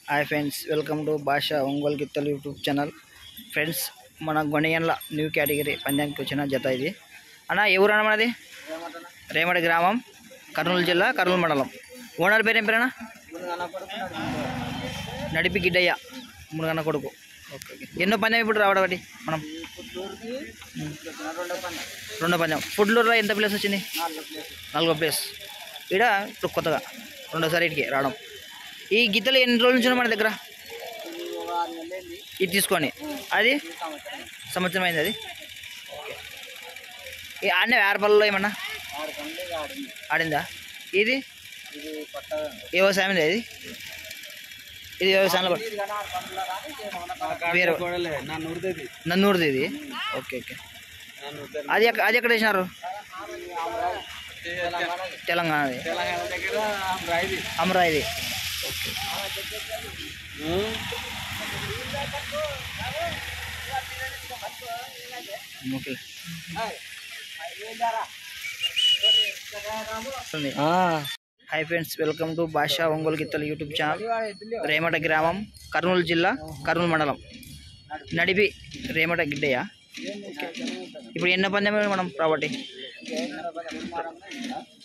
Hi friends, welcome to భాష ఒంగోలు గిత్తలు YouTube channel. Friends, మన గొనియన్ల న్యూ కేటగిరీ పందానికి వచ్చిన జత ఇది. అన్న ఎవరు అన్న మనది? రేమడి గ్రామం, కర్నూలు జిల్లా, కర్నూలు మండలం. ఓనర్ పేరు ఏం పేరేనా? నడిపి గిడ్డయ్య, మునుగన్న కొడుకు. Okay okay. ఎన్నో పందెం ఇప్పుడు రావడం ఒకటి మనం? రెండో పందెం. ఫుడ్లూరులో ఎంత ప్లేస్ వచ్చింది? 4వ ప్లేస్. ఇక్కడ ఇప్పుడు కొత్తగా రెండోసారి ఇటుకి రావడం. ఈ గిత్తలు ఎన్ని రోజుల నుంచి మన దగ్గర? ఇది తీసుకొని అది సంవత్సరం అయింది. అది ఓకే. ఆడిన వ్యాపారంలో ఏమన్నా ఆడిందా? ఇది ఏ వ్యవసాయం ఇది? ఇది వ్యవసాయంలో వేరే నన్నూరుది ఇది. Okay okay. అది అది ఎక్కడ వేసినారు? తెలంగాణది, అమరాయిది. Okay. Okay. Hi friends, welcome to భాష ఒంగోలు గిత్తలు యూట్యూబ్ ఛానల్. రేమట గ్రామం, కర్నూలు జిల్లా, కర్నూలు మండలం. నడిపి రేమట గిడ్డయ్య. ఓకే. ఇప్పుడు ఎన్నో పందెం మనం ప్రాపర్టీ?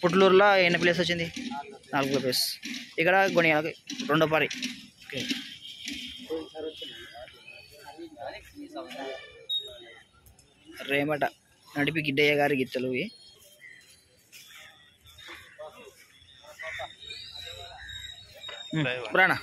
పుట్లూరులో ఎన్ని ప్లేస్ వచ్చింది? 4వ ప్లేస్. ఇక్కడ గొనియాలకి రెండో పారి. ఓకే. రేమట నడిపి గిడ్డయ్య గారి గిత్తలు ఇవి. పురాణ